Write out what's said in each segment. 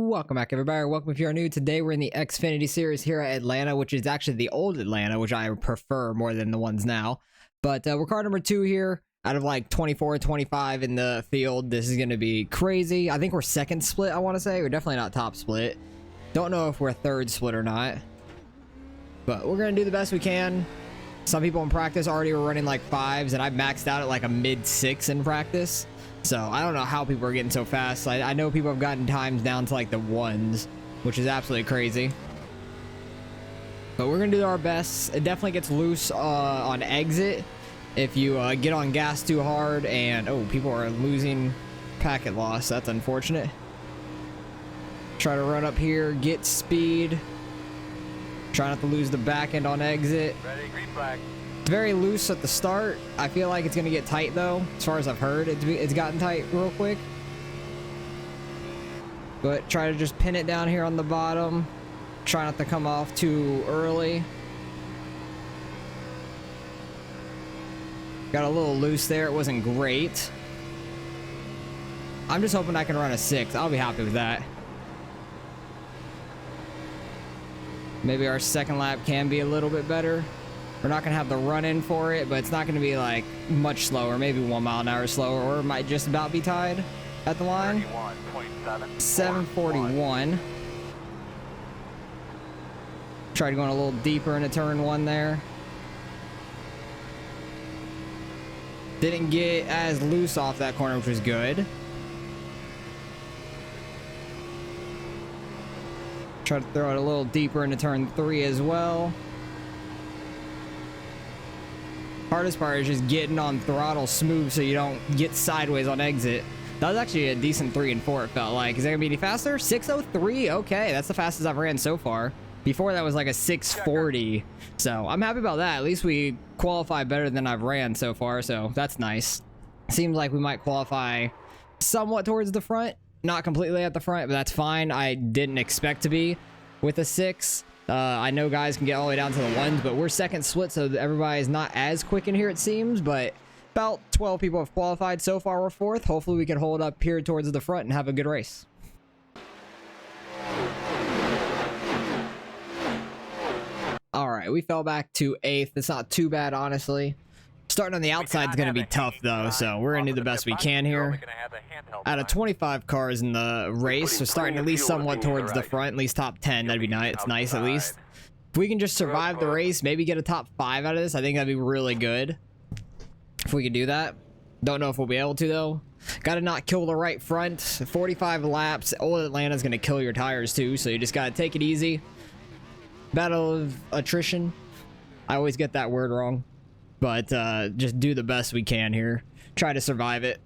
Welcome back, everybody. Welcome if you're new. Today we're in the Xfinity series here at Atlanta, which is actually the old Atlanta, which I prefer more than the ones now. But we're car number 2 here out of like 24, 25 in the field. This is going to be crazy. I think we're second split, I want to say. We're definitely not top split. Don't know if we're third split or not. But we're going to do the best we can. Some people in practice already were running like 5s, and I maxed out at like a mid-6 in practice. So I don't know how people are getting so fast. I know people have gotten times down to like the 1s, which is absolutely crazy. But we're gonna do our best. It definitely gets loose on exit if you get on gas too hard, and oh, people are losing packet loss. That's unfortunate. Try to run up here, get speed. Try not to lose the back end on exit. Ready, green flag. It's very loose at the start. I feel like it's going to get tight, though. As far as I've heard, it's gotten tight real quick. But try to just pin it down here on the bottom. Try not to come off too early. Got a little loose there. It wasn't great. I'm just hoping I can run a 6. I'll be happy with that. Maybe our second lap can be a little bit better. We're not going to have the run in for it, but it's not going to be like much slower. Maybe 1 mile an hour slower, or it might just about be tied at the line. 741. Tried going a little deeper into turn 1 there. Didn't get as loose off that corner, which was good. Try to throw it a little deeper into turn 3 as well. Hardest part is just getting on throttle smooth so you don't get sideways on exit. That was actually a decent 3 and 4, it felt like. Is that gonna be any faster? 6:03. Okay, that's the fastest I've ran so far. Before that was like a 6:40. So I'm happy about that. At least we qualify better than I've ran so far, so that's nice. Seems like we might qualify somewhat towards the front. Not completely at the front, but that's fine. I didn't expect to be with a 6. I know guys can get all the way down to the 1s, but we're second split, so everybody's not as quick in here, it seems. But about 12 people have qualified so far. We're 4th. Hopefully we can hold up here towards the front and have a good race. All right, we fell back to 8th. It's not too bad, honestly. Starting on the outside is going to be tough, though, so we're going to do the best we can here. Out of 25 cars in the race, so starting at least somewhat towards the front, at least top 10, that'd be nice. It's nice, at least. If we can just survive the race, maybe get a top 5 out of this, I think that'd be really good. If we could do that. Don't know if we'll be able to, though. Got to not kill the right front. 45 laps. Old Atlanta's going to kill your tires, too, so you just got to take it easy. Battle of attrition. I always get that word wrong. But just do the best we can here. Try to survive it.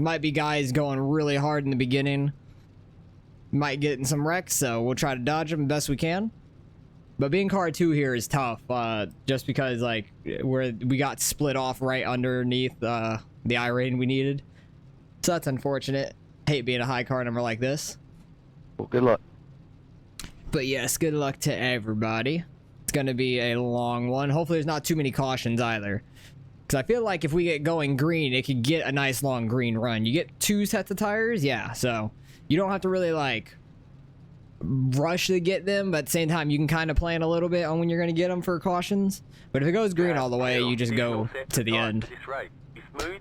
Might be guys going really hard in the beginning. Might get in some wrecks, so we'll try to dodge them the best we can. But being car 2 here is tough, just because like we got split off right underneath the iRacing we needed. So that's unfortunate. Hate being a high car number like this. Well, good luck. But yes, good luck to everybody. It's going to be a long one. Hopefully there's not too many cautions either. Because I feel like if we get going green, it could get a nice long green run. You get 2 sets of tires, yeah. So you don't have to really like rush to get them. But at the same time, you can kind of plan a little bit on when you're going to get them for cautions. But if it goes green all the way, you just go to the end.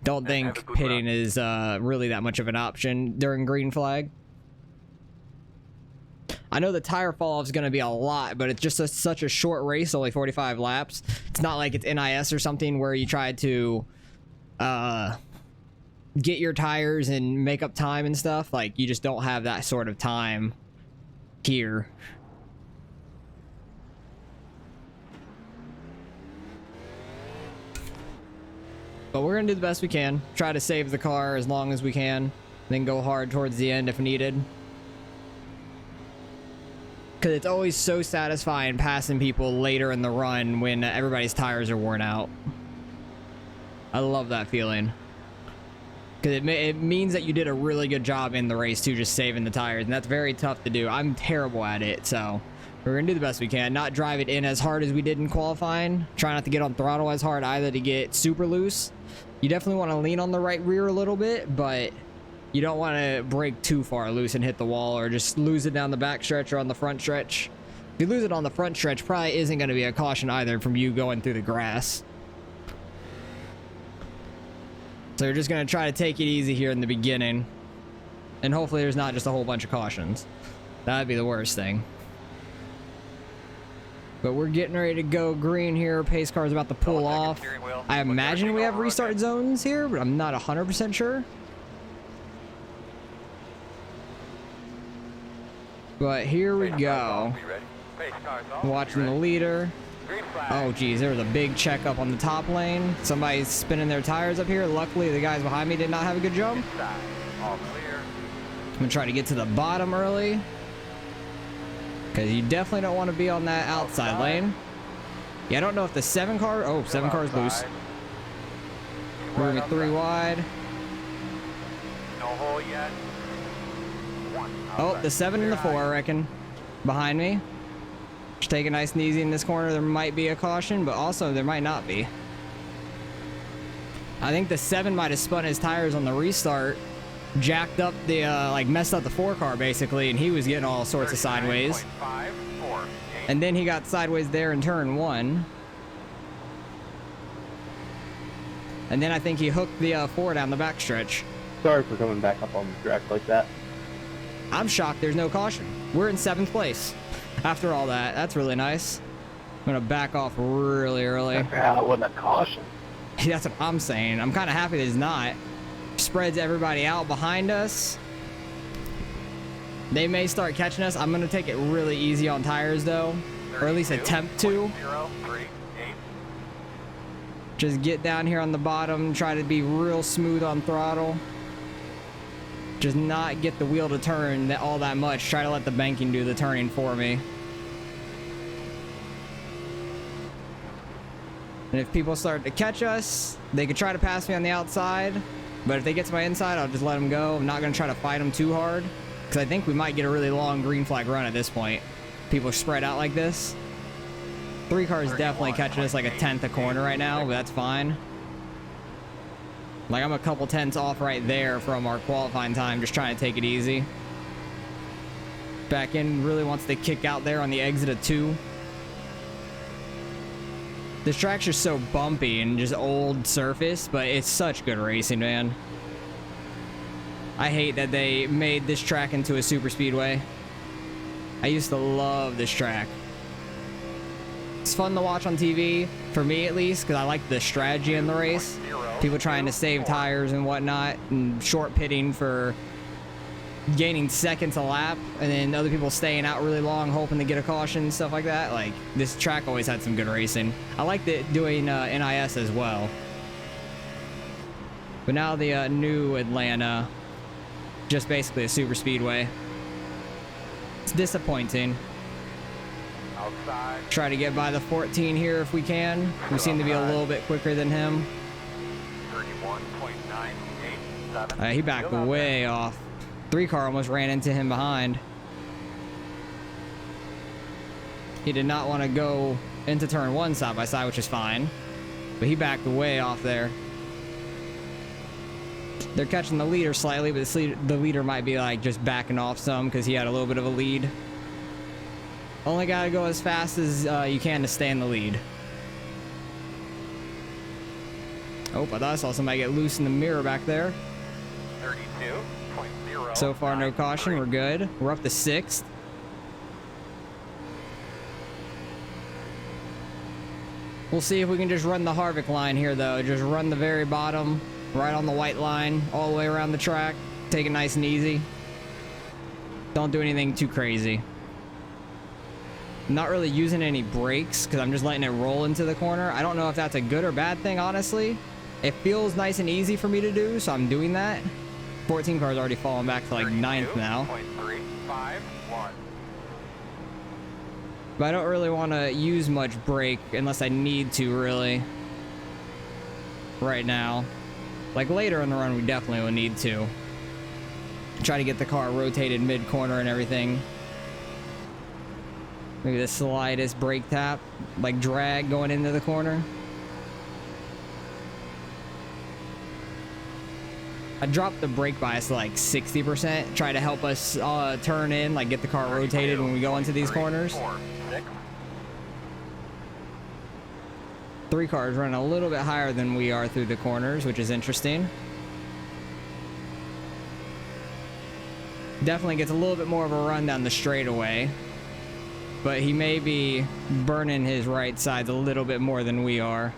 Don't think pitting is really that much of an option during green flag. I know the tire fall off is going to be a lot, but it's just such a short race, only 45 laps. It's not like it's NIS or something where you try to get your tires and make up time and stuff. Like, you just don't have that sort of time here. But we're going to do the best we can. Try to save the car as long as we can. Then go hard towards the end if needed. Because it's always so satisfying passing people later in the run when everybody's tires are worn out. I love that feeling. Because it means that you did a really good job in the race too, just saving the tires. And that's very tough to do. I'm terrible at it, so we're going to do the best we can. Not drive it in as hard as we did in qualifying. Try not to get on throttle as hard either to get super loose. You definitely want to lean on the right rear a little bit, but You don't want to break too far loose and hit the wall, or just lose it down the back stretch or on the front stretch. If you lose it on the front stretch, probably isn't going to be a caution either from you going through the grass. So you're just going to try to take it easy here in the beginning. And hopefully there's not just a whole bunch of cautions. That'd be the worst thing. But we're getting ready to go green here. Pace car's about to pull off. I imagine we have restart zones here, but I'm not 100% sure. But here we go. Watching the leader. Oh geez, there was a big checkup on the top lane. Somebody's spinning their tires up here. Luckily the guys behind me did not have a good jump. I'm gonna try to get to the bottom early, because you definitely don't want to be on that outside lane. Yeah, I don't know if the 7 car... Oh, 7 car's loose. We're gonna 3 wide. No hole yet. Oh, the 7 and the 4, I reckon. Behind me. Just take it nice and easy in this corner. There might be a caution, but also there might not be. I think the 7 might have spun his tires on the restart. Jacked up the, like messed up the 4 car basically, and he was getting all sorts of sideways. And then he got sideways there in turn 1. And then I think he hooked the 4 down the backstretch. Sorry for coming back up on the track like that. I'm shocked there's no caution. We're in 7th place after all that. That's really nice. I'm gonna back off really early. That wasn't a caution. That's what I'm saying. I'm kind of happy there's not. Spreads everybody out behind us. They may start catching us. I'm gonna take it really easy on tires though, or at least attempt to. Just get down here on the bottom, try to be real smooth on throttle. Just not get the wheel to turn all that much. Try to let the banking do the turning for me. And if people start to catch us, they could try to pass me on the outside. But if they get to my inside, I'll just let them go. I'm not going to try to fight them too hard, because I think we might get a really long green flag run at this point. People are spread out like this. 3 cars definitely catching us like a 10th a corner right now, but that's fine. Like, I'm a couple tenths off right there from our qualifying time, just trying to take it easy. Back in really wants to kick out there on the exit of 2. This track's just so bumpy and just old surface, but it's such good racing, man. I hate that they made this track into a super speedway. I used to love this track. It's fun to watch on TV, for me at least, because I like the strategy in the race. People trying to save tires and whatnot, and short pitting for gaining seconds a lap, and then other people staying out really long hoping to get a caution, stuff like that. Like, this track always had some good racing. I liked it doing NIS as well. But now the new Atlanta, just basically a super speedway. It's disappointing. Outside. Try to get by the 14 here if we can. We seem to be a little bit quicker than him. 31.987. He backed way off. 3 car almost ran into him behind. He did not want to go into turn 1 side by side, which is fine. But he backed way off there. They're catching the leader slightly, but the leader might be like just backing off some because he had a little bit of a lead. Only gotta go as fast as you can to stay in the lead. Oh, I thought I saw somebody get loose in the mirror back there. 32.0. So far, no caution. We're good. We're up to 6th. We'll see if we can just run the Harvick line here, though. Just run the very bottom, right on the white line, all the way around the track. Take it nice and easy. Don't do anything too crazy. I'm not really using any brakes because I'm just letting it roll into the corner. I don't know if that's a good or bad thing, honestly. It feels nice and easy for me to do, so I'm doing that. 14 car's already falling back to like 9th now. But I don't really want to use much brake unless I need to, really. Right now. Like later in the run, we definitely will need to. Try to get the car rotated mid-corner and everything. Maybe the slightest brake tap, like drag going into the corner. I dropped the brake bias to like 60%, try to help us turn in, like get the car rotated when we go into these corners. 3 cars running a little bit higher than we are through the corners, which is interesting. Definitely gets a little bit more of a run down the straightaway, but he may be burning his right sides a little bit more than we are.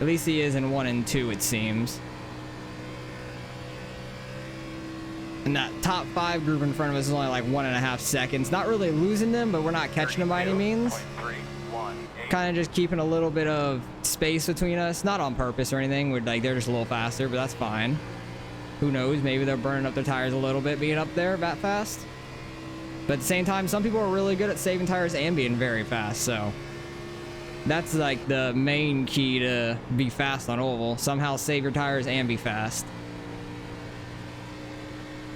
At least he is in 1 and 2, it seems. And that top 5 group in front of us is only like 1.5 seconds. Not really losing them, but we're not catching them by any means. Kind of just keeping a little bit of space between us. Not on purpose or anything. We're like, they're just a little faster, but that's fine. Who knows? Maybe they're burning up their tires a little bit being up there that fast. But at the same time, some people are really good at saving tires and being very fast, so that's like the main key to be fast on oval. Somehow save your tires and be fast.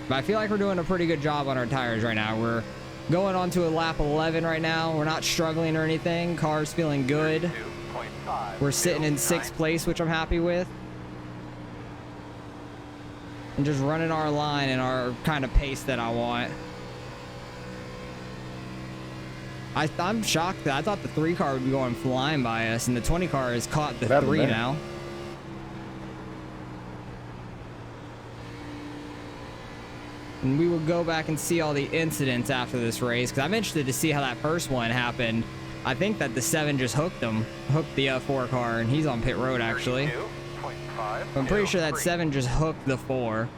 But I feel like we're doing a pretty good job on our tires right now. We're going on to a lap 11 right now. We're not struggling or anything. Car's feeling good. We're sitting in 6th place, which I'm happy with. And just running our line and our kind of pace that I want. I'm shocked that I thought the 3 car would be going flying by us, and the 20 car has caught the 3 now. And we will go back and see all the incidents after this race, because I'm interested to see how that first one happened. I think that the 7 just hooked the 4 car, and he's on pit road actually. I'm pretty sure that 7 just hooked the 4.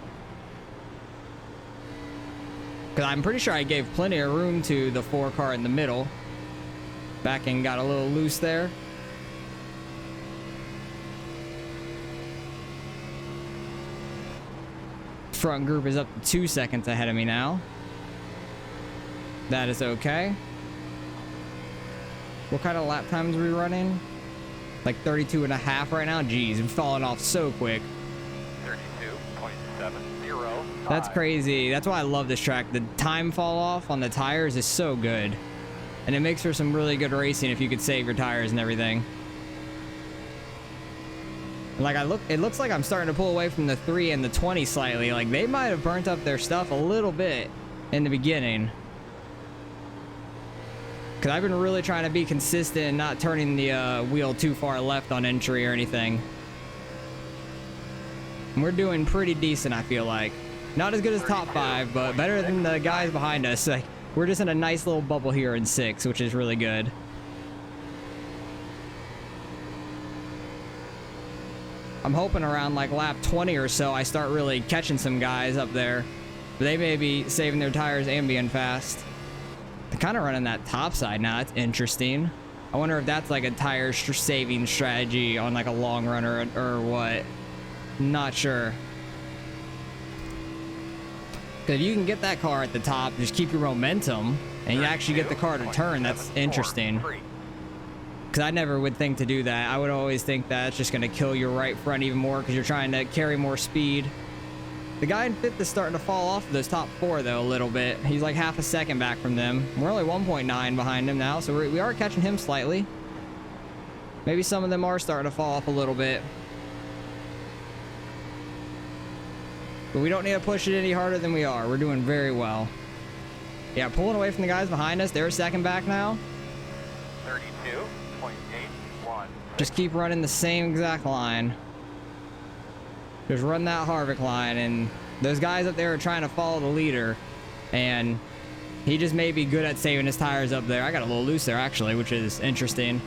Because I'm pretty sure I gave plenty of room to the 4 car in the middle. Back and got a little loose there. Front group is up to 2 seconds ahead of me now. That is okay. What kind of lap times are we running? Like 32.5 right now? Jeez, I'm falling off so quick. 32.70. That's crazy. That's why I love this track. The time fall off on the tires is so good. And it makes for some really good racing if you could save your tires and everything. Like it looks like I'm starting to pull away from the 3 and the 20 slightly. Like they might have burnt up their stuff a little bit in the beginning. Because I've been really trying to be consistent and not turning the wheel too far left on entry or anything. And we're doing pretty decent, I feel like. Not as good as top 5, but better than the guys behind us. Like we're just in a nice little bubble here in 6, which is really good. I'm hoping around like lap 20 or so I start really catching some guys up there. They may be saving their tires and being fast. They're kind of running that top side now. That's interesting. I wonder if that's like a tire saving strategy on like a long run or what. Not sure. Because if you can get that car at the top, just keep your momentum, and you actually get the car to turn, that's interesting. Because I never would think to do that. I would always think that it's just going to kill your right front even more because you're trying to carry more speed. The guy in 5th is starting to fall off of those top 4 though a little bit. He's like half a second back from them. We're only 1.9 behind him now, so we are catching him slightly. Maybe some of them are starting to fall off a little bit. But we don't need to push it any harder than we are. We're doing very well. Yeah, pulling away from the guys behind us. They're a second back now. 32.81. Just keep running the same exact line. Just run that Harvick line, and those guys up there are trying to follow the leader, and he just may be good at saving his tires up there. I got a little loose there actually, which is interesting.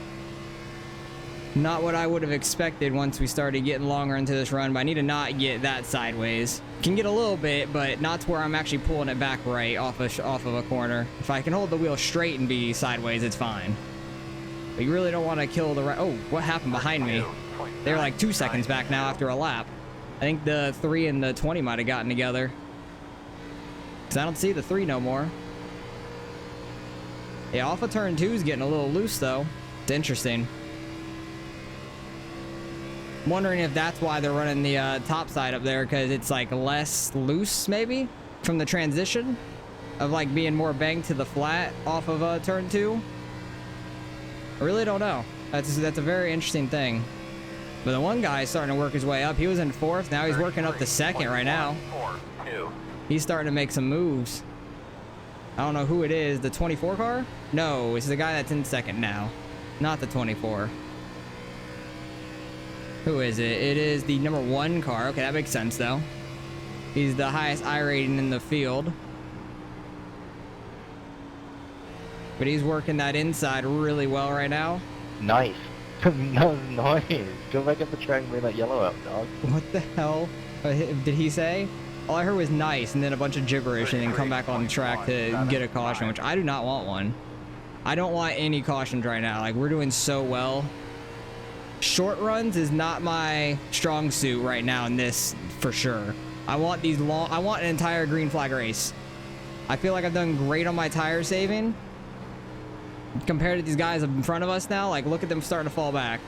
Not what I would have expected once we started getting longer into this run, but I need to not get that sideways. Can get a little bit, but not to where I'm actually pulling it back right off of a corner. If I can hold the wheel straight and be sideways, it's fine. But you really don't want to kill the right. Oh, what happened behind me? They're like 2 seconds back now after a lap. I think the 3 and the 20 might have gotten together. Because I don't see the 3 no more. Yeah, off of turn 2 is getting a little loose though. It's interesting. I'm wondering if that's why they're running the top side up there, because it's like less loose maybe from the transition of like being more banged to the flat off of turn 2. I really don't know. That's a very interesting thing. But the one guy is starting to work his way up. He was in 4th. Now he's working up to 2nd right now. He's starting to make some moves. I don't know who it is. The 24 car? No, it's the guy that's in 2nd now. Not the 24. Who is it? It is the number 1 car. Okay, that makes sense, though. He's the highest I rating in the field. But he's working that inside really well right now. Nice. No, nice. Go back up the track and bring that yellow out, dog. What the hell did he say? All I heard was nice and then a bunch of gibberish and then come back on the track to get a caution, which I do not want one. I don't want any cautions right now. Like, we're doing so well. Short runs is not my strong suit right now in this, for sure. I want these long... I want an entire green flag race. I feel like I've done great on my tire saving. Compared to these guys in front of us now, like, look at them starting to fall back.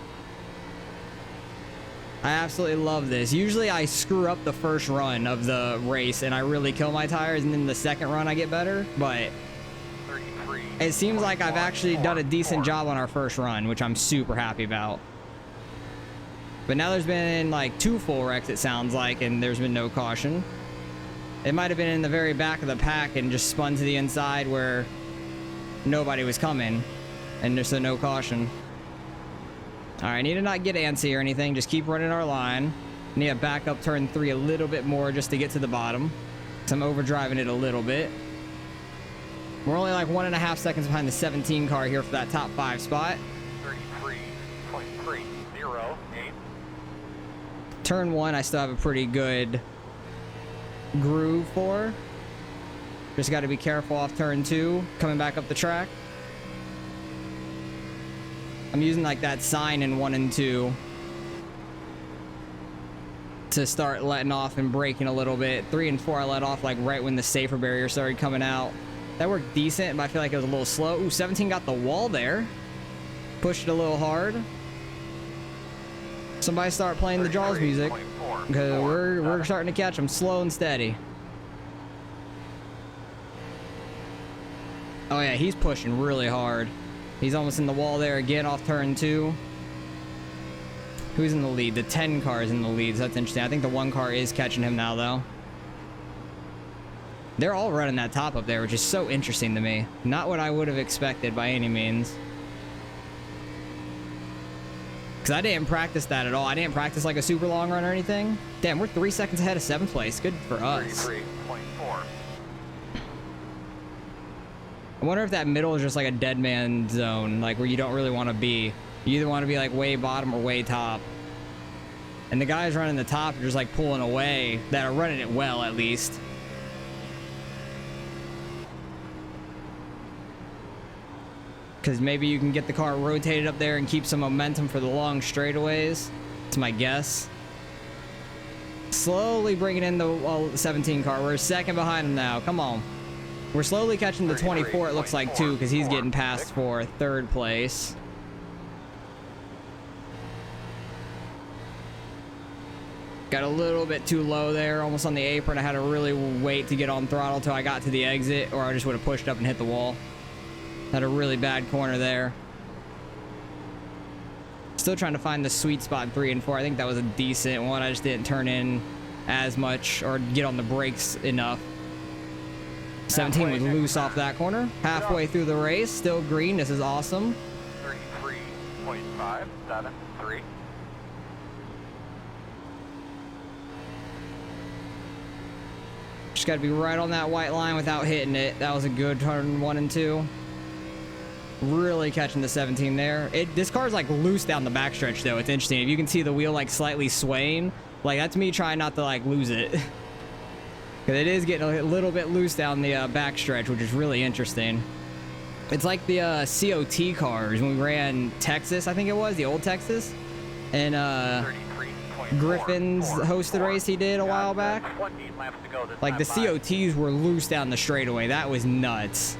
I absolutely love this. Usually I screw up the first run of the race and I really kill my tires, and then the second run I get better, but it seems like I've actually done a decent job on our first run, which I'm super happy about. But now there's been like 2 full wrecks, it sounds like, and there's been no caution. It might have been in the very back of the pack and just spun to the inside where nobody was coming, and there's no caution. All right, need to not get antsy or anything. Just keep running our line. Need to back up turn 3 a little bit more just to get to the bottom. So I'm overdriving it a little bit. We're only like 1.5 seconds behind the 17 car here for that top 5 spot. 33.308. Turn 1, I still have a pretty good groove for. Just got to be careful off turn 2, coming back up the track. I'm using like that sign in 1 and 2 to start letting off and braking a little bit. 3 and 4 I let off like right when the safer barrier started coming out. That worked decent, but I feel like it was a little slow. Ooh, 17 got the wall there. Pushed it a little hard. Somebody start playing the Jaws music, because we're starting to catch them slow and steady. Oh yeah, he's pushing really hard. He's almost in the wall there again off turn 2. Who's in the lead? The 10 car is in the lead, so that's interesting. I think the 1 car is catching him now, though. They're all running that top up there, which is so interesting to me. Not what I would have expected by any means. Because I didn't practice that at all. I didn't practice like a super long run or anything. Damn, we're 3 seconds ahead of 7th place. Good for us. 33.4. I wonder if that middle is just like a dead man zone, like where you don't really want to be. You either want to be like way bottom or way top. And the guys running the top are just like pulling away, that are running it well at least. Because maybe you can get the car rotated up there and keep some momentum for the long straightaways. That's my guess. Slowly bringing in the 17 car. We're 2nd behind him now. Come on. We're slowly catching the 24, it looks like, too, because he's getting passed for 3rd place. Got a little bit too low there, almost on the apron. I had to really wait to get on throttle till I got to the exit, or I just would have pushed up and hit the wall. Had a really bad corner there. Still trying to find the sweet spot in 3 and 4. I think that was a decent one. I just didn't turn in as much or get on the brakes enough. 17 was loose off that corner. Halfway through the race, still green. This is awesome. 33.573. Just got to be right on that white line without hitting it. That was a good turn 1 and 2. Really catching the 17 there. This car's like loose down the backstretch though. It's interesting. If you can see the wheel like slightly swaying, like that's me trying not to like lose it. Because it is getting a little bit loose down the backstretch, which is really interesting. It's like the COT cars when we ran Texas, I think it was, the old Texas. And Griffin's hosted race he did a while back. Like the COTs were loose down the straightaway. That was nuts.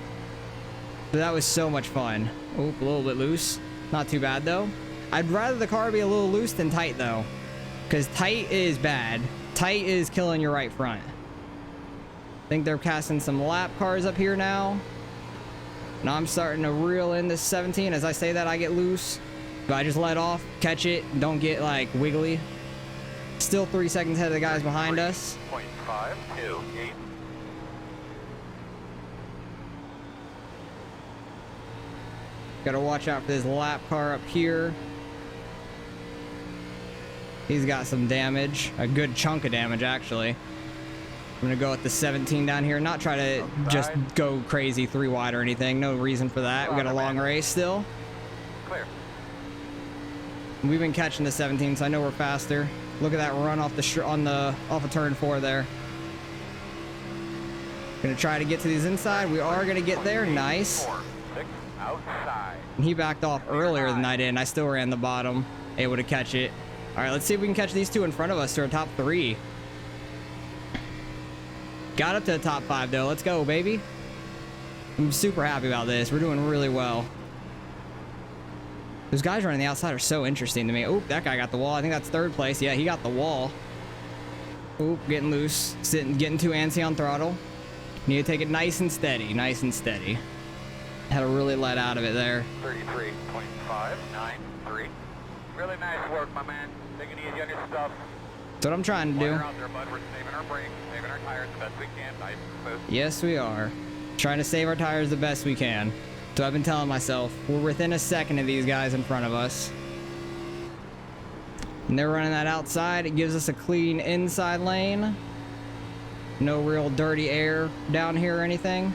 But that was so much fun. Oh, a little bit loose. Not too bad though. I'd rather the car be a little loose than tight though. Because tight is bad. Tight is killing your right front. I think they're casting some lap cars up here now. Now I'm starting to reel in this 17. As I say that, I get loose. But I just let off, catch it, don't get like wiggly. Still 3 seconds ahead of the guys behind us. 0.528. Gotta watch out for this lap car up here. He's got some damage, a good chunk of damage actually. I'm gonna go with the 17 down here, not try to just go crazy 3 wide or anything. No reason for that. We got a long race still. Clear. We've been catching the 17, so I know we're faster. Look at that run off the off of turn 4 there. Gonna try to get to these inside. We are gonna get there. Nice. 4, 6, outside. He backed off earlier than I did, and I still ran the bottom, able to catch it. All right, let's see if we can catch these 2 in front of us to our top 3. Got up to the top 5 though. Let's go, baby. I'm super happy about this. We're doing really well. Those guys running the outside are so interesting to me. Oop, that guy got the wall. I think that's 3rd place. Yeah, he got the wall. Oop, getting loose. Getting too antsy on throttle. Need to take it nice and steady. Nice and steady. Had to really let out of it there. 33.593. Really nice work, my man. Taking it easy on your stuff. That's what I'm trying to do. While you're out there, bud, we're saving our brakes, saving our tires the best we can. Nice and smooth. Yes, we are. Trying to save our tires the best we can. So I've been telling myself, we're within a second of these guys in front of us. And they're running that outside. It gives us a clean inside lane. No real dirty air down here or anything.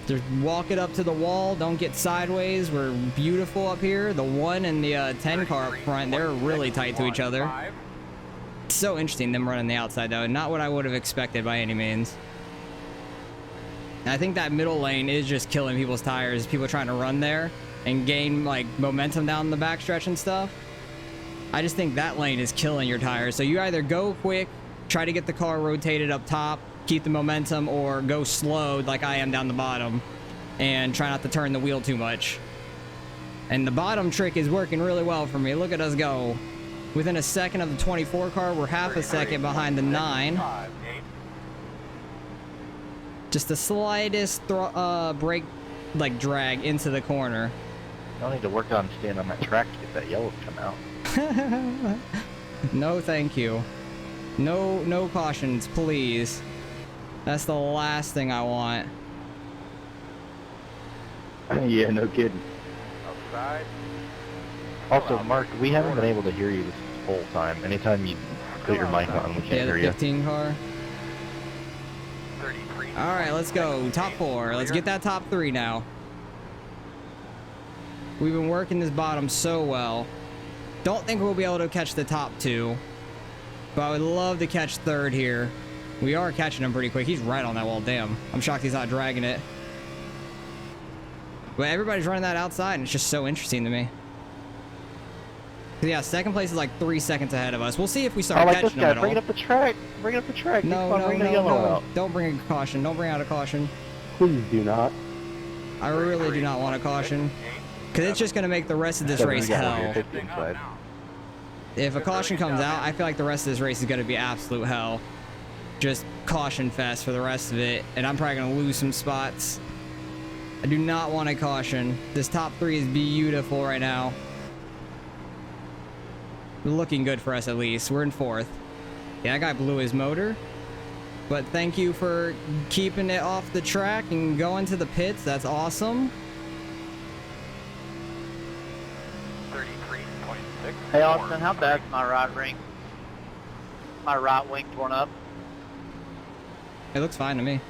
Just walk it up to the wall. Don't get sideways. We're beautiful up here. The 1 and the 10 car up front, they're really tight to each other. It's so interesting them running the outside though. Not what I would have expected by any means. And I think that middle lane is just killing people's tires. People trying to run there and gain like momentum down the backstretch and stuff. I just think that lane is killing your tires. So you either go quick, try to get the car rotated up top, keep the momentum, or go slow like I am down the bottom and try not to turn the wheel too much. And the bottom trick is working really well for me. Look at us go. Within a second of the 24 car, we're half a second behind the 9. Just the slightest brake like drag into the corner. Y'all need to work on staying on that track to get that yellow to come out. No, thank you. No cautions, please. That's the last thing I want. Yeah, no kidding. Outside. Also, Mark, we haven't been able to hear you this whole time. Anytime you put your mic on, we can't Yeah, hear the you. 15 car. 33. All right, let's go. Top 4. Let's get that top 3 now. We've been working this bottom so well. Don't think we'll be able to catch the top 2, but I would love to catch 3rd here. We are catching him pretty quick. He's right on that wall. Damn. I'm shocked he's not dragging it. But everybody's running that outside, and it's just so interesting to me. Yeah, 2nd place is like 3 seconds ahead of us. We'll see if we start like this catching guy. them at Bring it all. up the track. Bring it up the track. No, Come on, no, bring the no, yellow no. out. Don't bring a caution. Don't bring out a caution. Please do not. I really do not want a caution. Because it's just going to make the rest of this race hell. If a caution comes out, I feel like the rest of this race is going to be absolute hell. Just caution fest for the rest of it, and I'm probably going to lose some spots. I do not want a caution. This top 3 is beautiful right now. Looking good for us at least. We're in 4th. Yeah, that guy blew his motor. But thank you for keeping it off the track and going to the pits. That's awesome. 33.6. Hey Austin, how bad's my right ring? My right wing torn up. It looks fine to me.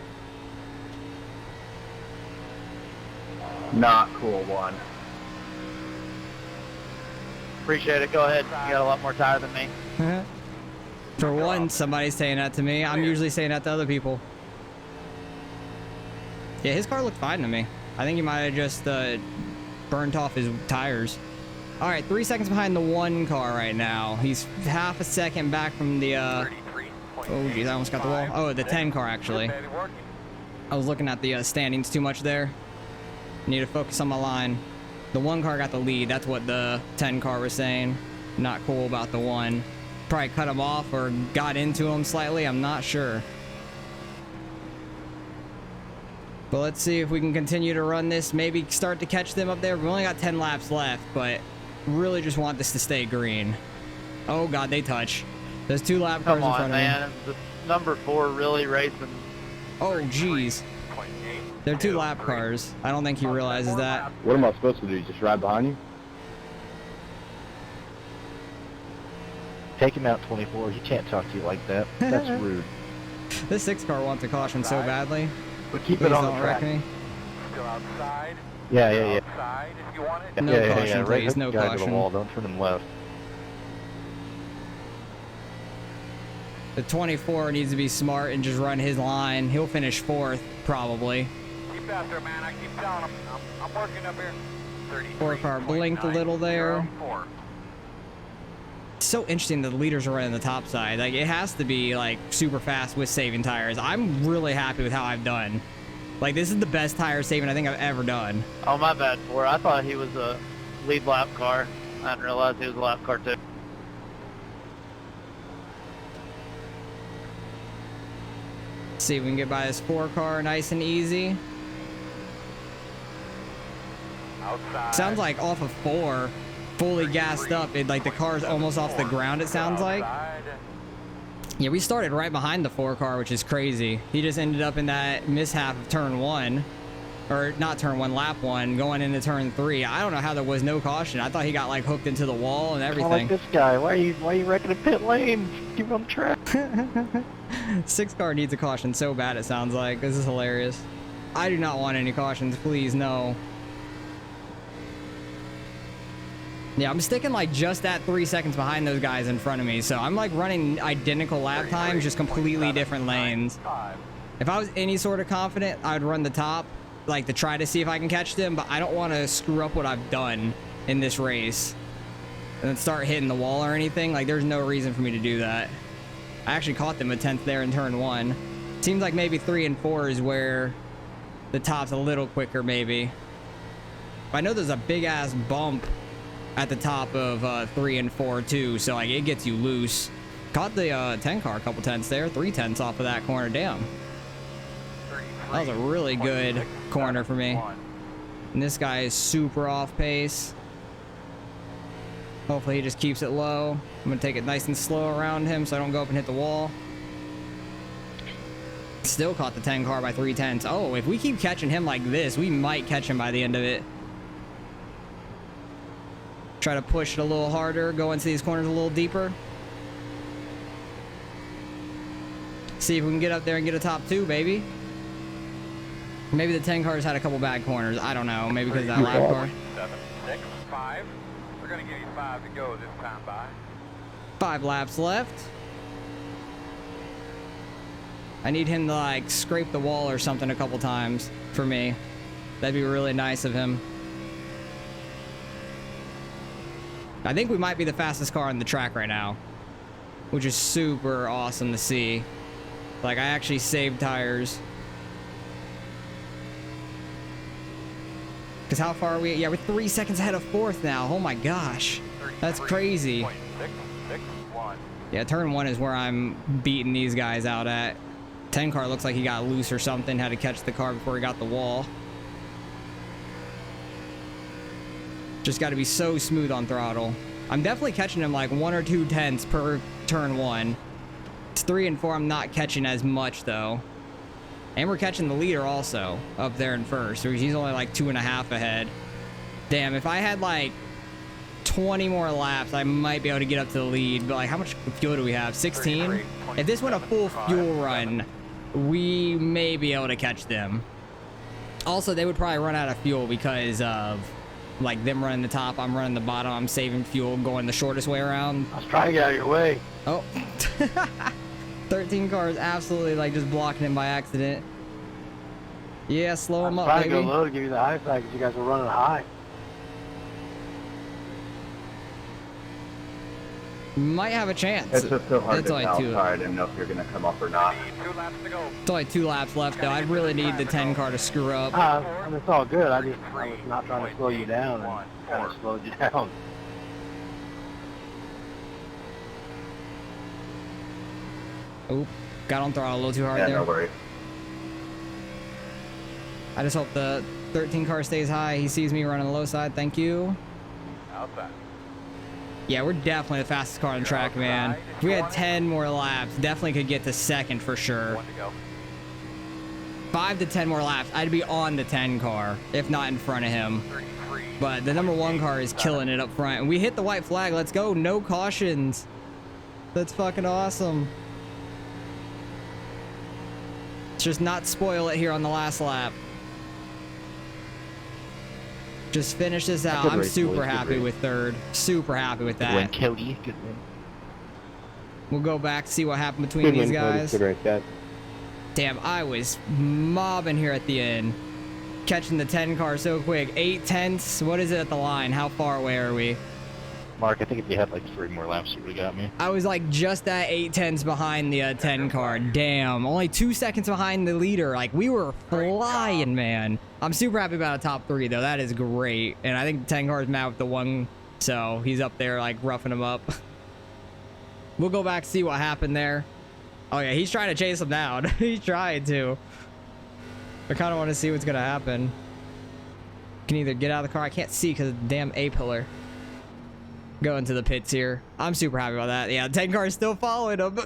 Not cool one. Appreciate it. Go ahead. You got a lot more tire than me. For one, somebody's saying that to me. I'm usually saying that to other people. Yeah, his car looked fine to me. I think he might have just burnt off his tires. All right, 3 seconds behind the 1 car right now. He's half a second back from the... oh, geez, I almost got the wall. Oh, the 10 car, actually. I was looking at the standings too much there. Need to focus on my line. The 1 car got the lead. That's what the 10 car was saying. Not cool about the 1. Probably cut him off or got into him slightly. I'm not sure. But let's see if we can continue to run this. Maybe start to catch them up there. We've only got 10 laps left, but really just want this to stay green. Oh, God, they touch. There's 2 lap cars Come in on, front man. of me. The number 4 really racing. Oh, jeez. They're 2 lap cars. I don't think he realizes that. What am I supposed to do? Just ride behind you? Take him out 24. He can't talk to you like that. That's rude. This 6 car wants a caution so badly. But keep Please it on don't the wreck track. me. Still outside. Yeah, yeah, yeah. Outside if you want it. No yeah, caution, yeah, yeah. Right please, hook no the guy to caution. the wall. Don't turn him left. The 24 needs to be smart and just run his line. He'll finish 4th, probably. Keep after, man. I keep telling him. I'm working up here. 4 car blinked a little there. It's so interesting that the leaders are running the top side. Like, it has to be, like, super fast with saving tires. I'm really happy with how I've done. Like, this is the best tire saving I think I've ever done. Oh, my bad, 4. I thought he was a lead lap car. I didn't realize he was a lap car, too. See if we can get by this 4 car nice and easy. Outside. Sounds like off of 4, fully gassed up, like the car's almost off the ground, it sounds like. Yeah, we started right behind the 4 car, which is crazy. He just ended up in that mishap of turn 1. Or not turn 1, lap 1, going into turn 3. I don't know how there was no caution. I thought he got like hooked into the wall and I everything. like this guy. Why are you wrecking a pit lane? Keep him on the track. 6 car needs a caution so bad, it sounds like. This is hilarious. I do not want any cautions, please, no. Yeah, I'm sticking like just at 3 seconds behind those guys in front of me, so I'm like running identical lap times, just completely different lanes. If I was any sort of confident, I would run the top, like to try to see if I can catch them, but I don't want to screw up what I've done in this race and then start hitting the wall or anything. Like, there's no reason for me to do that. I actually caught them a 10th there in turn 1. Seems like maybe 3 and 4 is where the top's a little quicker, maybe. But I know there's a big ass bump at the top of 3 and 4 too, so like it gets you loose. Caught the 10 car a couple tenths there, 3 tenths off of that corner. Damn, that was a really good corner for me. And this guy is super off pace. Hopefully he just keeps it low. I'm gonna take it nice and slow around him so I don't go up and hit the wall. Still caught the 10 car by 3 tenths. Oh, if we keep catching him like this, we might catch him by the end of it. Try to push it a little harder, go into these corners a little deeper. See if we can get up there and get a top 2, baby. Maybe the 10 cars had a couple bad corners. I don't know. Maybe because of that lap car. 7, 6, 5. We're going to give you 5 to go this time by. 5 laps left. I need him to like scrape the wall or something a couple times for me. That'd be really nice of him. I think we might be the fastest car on the track right now, which is super awesome to see. Like, I actually saved tires. Because how far are we? Yeah, we're 3 seconds ahead of 4th now. Oh my gosh. That's crazy. Yeah, turn 1 is where I'm beating these guys out at. 10 car looks like he got loose or something, had to catch the car before he got the wall. Just got to be so smooth on throttle. I'm definitely catching him like 1 or 2 tenths per turn 1. It's 3 and 4 I'm not catching as much though. And we're catching the leader also up there in first. So he's only like 2.5 ahead. Damn, if I had like 20 more laps, I might be able to get up to the lead. But like, how much fuel do we have? 16? If this went a full fuel run, we may be able to catch them. Also, they would probably run out of fuel because of like them running the top, I'm running the bottom, I'm saving fuel, going the shortest way around. I was trying to get out of your way. Oh. 13 cars absolutely like just blocking him by accident. Yeah, slow him up, trying to baby. go low to give you the high side because you guys are running high. Might have a chance. It's just so hard It's to only tell, 2. so I didn't know if you're going to come up or not. 2 laps to go. It's only 2 laps left though. I really need the 10 car to screw up. I mean, it's all good. I was not trying to slow you down and kind of slowed you down. Oop, got on throttle a little too hard Yeah, there. no worries. I just hope the 13 car stays high. He sees me running the low side. Thank you. Outside. Yeah, we're definitely the fastest car on the track, man. If we had 10 more laps, definitely could get to second for sure. 1 to go. 5 to 10 more laps, I'd be on the 10 car, if not in front of him. 33. But the number 1 car is killing it up front. And we hit the white flag. Let's go. No cautions. That's fucking awesome. Let's just not spoil it here on the last lap. Just finish this out. Good I'm race, super boys. Good happy race. with third. Super happy with Good win, that. Kelly. Good win. We'll go back, see what happened between Good these win, Cody. guys. Good race, guys. Damn, I was mobbing here at the end. Catching the 10 car so quick. 8/10. What is it at the line? How far away are we? Mark, I think if you had like 3 more laps, you would have got me. I was like just at 8/10 behind the 10 car. Damn, only 2 seconds behind the leader. Like, we were flying, man. I'm super happy about a top 3 though. That is great. And I think the 10 car is mad with the 1, so he's up there like roughing him up. We'll go back, see what happened there. Oh yeah, he's trying to chase him down. He's trying to. I kind of want to see what's gonna happen. Can either get out of the car. I can't see because of the damn A-pillar. Go into the pits here. I'm super happy about that. Yeah, the 10 car is still following him.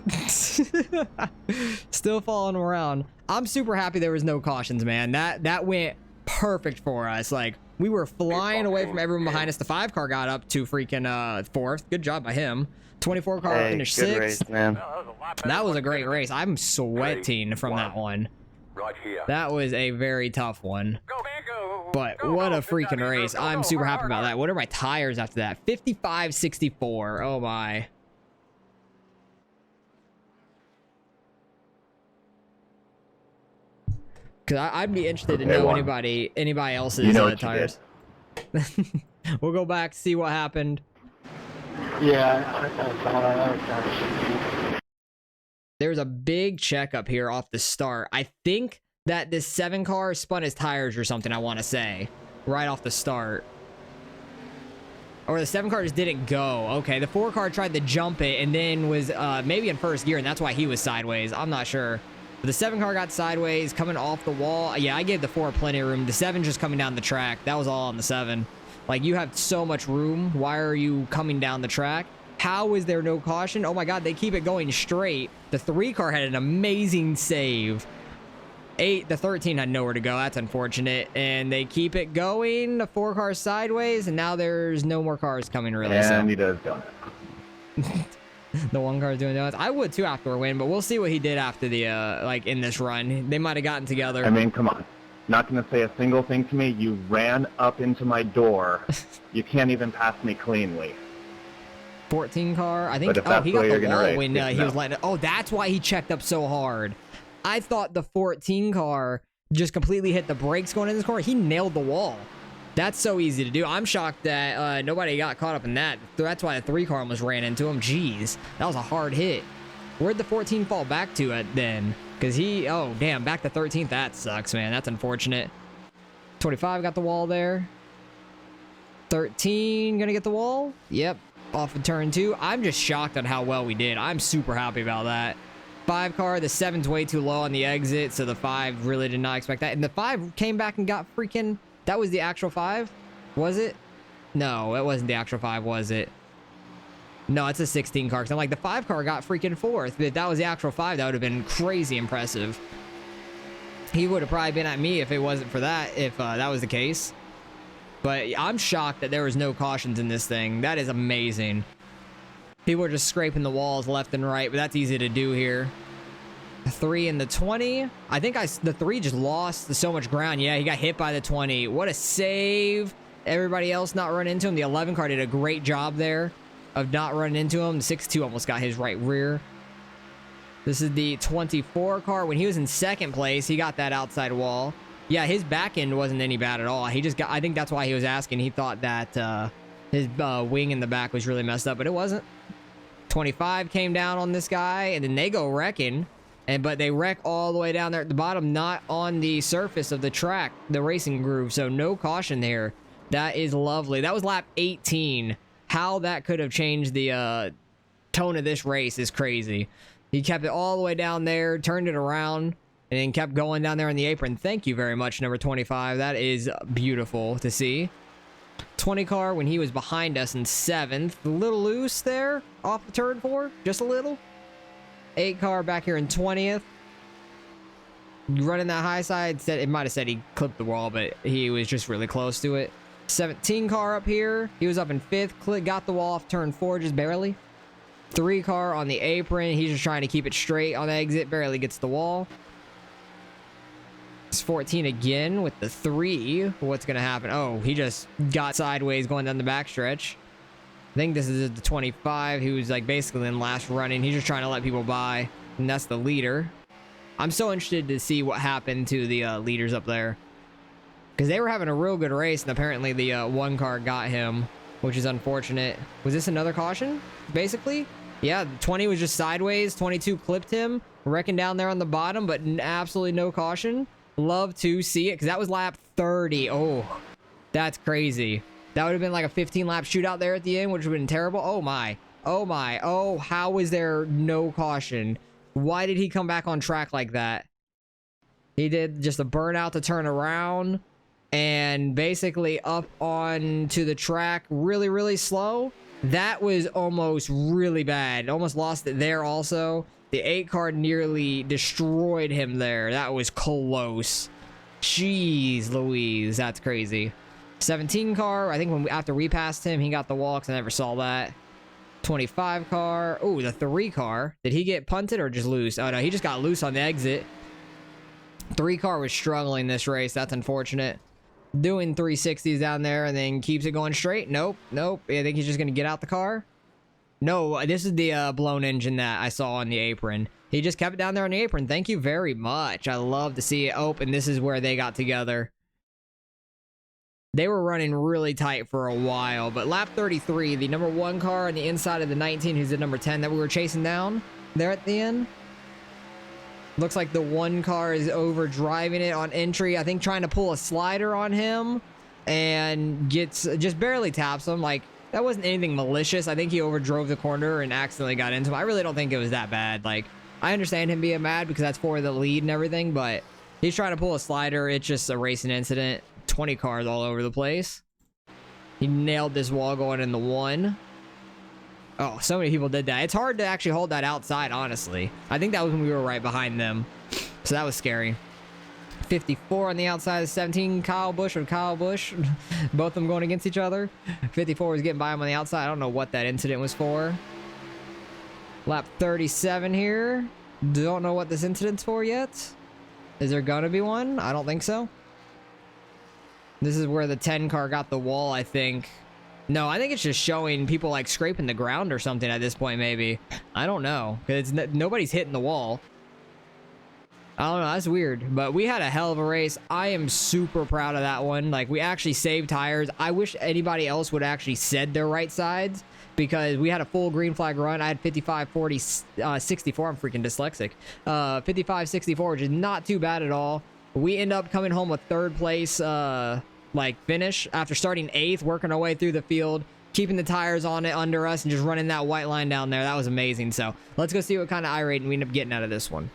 Still following him around. I'm super happy there was no cautions, man. That went perfect for us. Like, we were flying away from everyone behind us. The 5 car got up to freaking 4th. Good job by him. 24 car finished 6th. race, man. Well, that was a lot better That was than a great race. I'm sweating from that one. Right here. That was a very tough one. Go, man, go. But Go, what go. a Good job, freaking Andrew. race. Go, I'm go. super Hard, happy hard, about hard. that. What are my tires after that? 55.64. Oh my. Cause I'd be interested to Okay, know one. anybody else's You know what you tires. We'll go back, see what happened. Yeah, I There's a big checkup here off the start. I think that this 7 car spun his tires or something, I want to say, right off the start. Or the 7 car just didn't go. Okay, the 4 car tried to jump it and then was maybe in first gear, and that's why he was sideways. I'm not sure. But the 7 car got sideways, coming off the wall. Yeah, I gave the 4 plenty of room. The 7 just coming down the track. That was all on the 7. Like, you have so much room. Why are you coming down the track? How is there no caution? Oh my god, they keep it going straight. The 3 car had an amazing save. The 13 had nowhere to go. That's unfortunate. And they keep it going. The 4 car sideways, and now there's no more cars coming really. And he does done it. The 1 car is doing donuts. I would too after a win, but we'll see what he did after the like in this run. They might have gotten together. I mean, come on. Not going to say a single thing to me. You ran up into my door. You can't even pass me cleanly. 14 car. I think. But if Oh, that's he the got way the you're gonna wall race, when yeah, he no. was letting. Oh, that's why he checked up so hard. I thought the 14 car just completely hit the brakes going in this corner. He nailed the wall. That's so easy to do. I'm shocked that nobody got caught up in that. That's why the 3 car almost ran into him. Jeez, that was a hard hit. Where'd the 14 fall back to then? Because oh damn, back to 13th. That sucks, man. That's unfortunate. 25 got the wall there. 13 gonna get the wall. Yep, off of turn 2. I'm just shocked on how well we did. I'm super happy about that. 5 car, the 7's way too low on the exit, so the 5 really did not expect that. And the 5 came back and got freaking... That was the actual 5? Was it? No, it wasn't the actual 5, was it? No, it's a 16 car. So I'm like, the 5 car got freaking 4th. But if that was the actual 5, that would have been crazy impressive. He would have probably been at me if it wasn't for that, if that was the case. But I'm shocked that there was no cautions in this thing. That is amazing. People are just scraping the walls left and right, but that's easy to do here. The 3 and the 20. I think the 3 just lost so much ground. Yeah, he got hit by the 20. What a save. Everybody else not running into him. The 11 car did a great job there of not running into him. The 6-2 almost got his right rear. This is the 24 car. When he was in 2nd place, he got that outside wall. Yeah, his back end wasn't any bad at all. He just got... I think that's why he was asking. He thought that his wing in the back was really messed up, but it wasn't. 25 came down on this guy, and then they go wrecking. But they wreck all the way down there at the bottom, not on the surface of the track, the racing groove. So no caution there. That is lovely. That was lap 18. How that could have changed the tone of this race is crazy. He kept it all the way down there, turned it around. and then kept going down there on the apron. Thank you very much, number 25. That is beautiful to see. 20 car when he was behind us in 7th. A little loose there off the turn 4, just a little. 8 car back here in 20th. Running that high side, said it might have said he clipped the wall, but he was just really close to it. 17 car up here. He was up in 5th. Got the wall off turn 4, just barely. 3 car on the apron. He's just trying to keep it straight on the exit. Barely gets the wall. It's 14 again with the 3. What's going to happen? Oh, he just got sideways going down the backstretch. I think this is the 25 who's like basically in last running. He's just trying to let people by, and that's the leader. I'm so interested to see what happened to the leaders up there, because they were having a real good race, and apparently the 1 car got him, which is unfortunate. Was this another caution, basically? Yeah, 20 was just sideways. 22 clipped him, wrecking down there on the bottom, but absolutely no caution. Love to see it, because that was lap 30. Oh, that's crazy. That would have been like a 15-lap shootout there at the end, which would have been terrible. Oh, my. Oh, my. Oh, how was there no caution? Why did he come back on track like that? He did just a burnout to turn around and basically up onto the track really, really slow. That was almost really bad. Almost lost it there also. The 8 car nearly destroyed him there. That was close. Jeez Louise, that's crazy. 17 car, I think after we passed him, he got the wall, because I never saw that. 25 car. Oh, the 3 car. Did he get punted or just loose? Oh, no, he just got loose on the exit. 3 car was struggling this race. That's unfortunate. Doing 360s down there and then keeps it going straight. Nope. Nope. I think he's just going to get out the car. No, this is the blown engine that I saw on the apron. He just kept it down there on the apron. Thank you very much. I love to see it. Oh, and this is where they got together. They were running really tight for a while, but lap 33, the number 1 car on the inside of the 19, who's the number 10 that we were chasing down there at the end. Looks like the 1 car is over driving it on entry. I think trying to pull a slider on him and just barely taps him. Like, that wasn't anything malicious. I think he overdrove the corner and accidentally got into him. I really don't think it was that bad. Like, I understand him being mad because that's for the lead and everything, but he's trying to pull a slider. It's just a racing incident. 20 cars all over the place. He nailed this wall going in the 1. Oh, so many people did that. It's hard to actually hold that outside, honestly. I think that was when we were right behind them. So that was scary. 54 on the outside of 17, Kyle Busch or Kyle Busch. Both of them going against each other. 54 was getting by him on the outside. I don't know what that incident was for. Lap 37 here. Don't know what this incident's for yet. Is there gonna be one? I don't think so. This is where the 10 car got the wall, I think. No, I think it's just showing people like scraping the ground or something at this point, maybe. I don't know, because nobody's hitting the wall. I don't know, that's weird. But we had a hell of a race. I am super proud of that one. Like, we actually saved tires. I wish anybody else would actually said their right sides, because we had a full green flag run. I had 55, 40, 64. I'm freaking dyslexic. 55, 64, which is not too bad at all. We end up coming home with 3rd place finish after starting 8th, working our way through the field, keeping the tires on it under us, and just running that white line down there. That was amazing. So let's go see what kind of iRating we end up getting out of this one.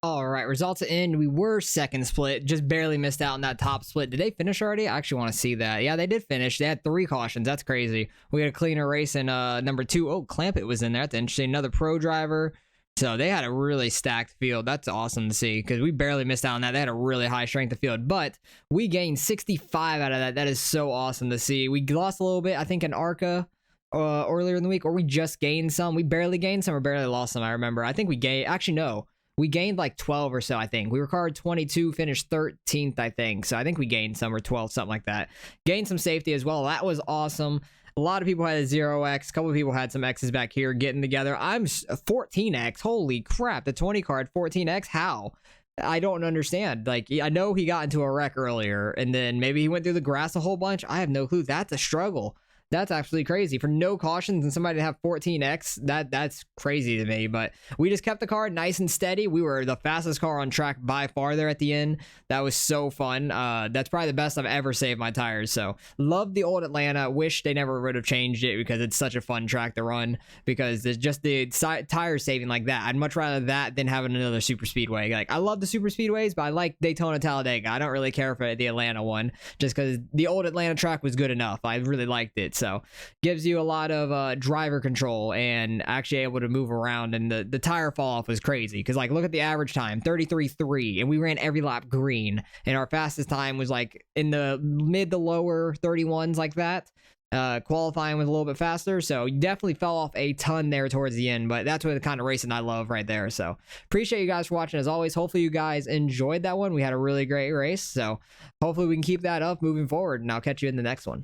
All right, results in. We were 2nd split, just barely missed out on that top split. Did they finish already? I actually want to see that. Yeah, they did finish. They had 3 cautions. That's crazy. We had a cleaner race in number 2. Oh, Clampett was in there. That's interesting. Another pro driver. So they had a really stacked field. That's awesome to see, because we barely missed out on that. They had a really high strength of field, but we gained 65 out of that. That is so awesome to see. We lost a little bit, I think, in ARCA earlier in the week, or we just gained some. We barely gained some or barely lost some, I remember. I think we gained, actually, no. We gained like 12 or so, I think. We recorded 22, finished 13th, I think. So I think we gained some, or 12, something like that. Gained some safety as well. That was awesome. A lot of people had a 0x. A couple of people had some X's back here getting together. I'm 14x. Holy crap. The 20 card 14x. How? I don't understand. Like, I know he got into a wreck earlier, and then maybe he went through the grass a whole bunch. I have no clue. That's a struggle. That's absolutely crazy. For no cautions and somebody to have 14x, that's crazy to me. But we just kept the car nice and steady. We were the fastest car on track by far there at the end. That was so fun. That's probably the best I've ever saved my tires. So love the old Atlanta. Wish they never would have changed it because it's such a fun track to run, because it's just the tire saving like that. I'd much rather that than having another super speedway. Like, I love the super speedways, but I like Daytona Talladega. I don't really care for the Atlanta one, just because the old Atlanta track was good enough. I really liked it. So gives you a lot of driver control and actually able to move around. And the tire fall off was crazy, because like, look at the average time, 33.3, and we ran every lap green, and our fastest time was like in the mid to lower 31s like that. Qualifying was a little bit faster, so you definitely fell off a ton there towards the end, but that's what the kind of racing I love right there. So appreciate you guys for watching as always. Hopefully you guys enjoyed that one. We had a really great race, so hopefully we can keep that up moving forward, and I'll catch you in the next one.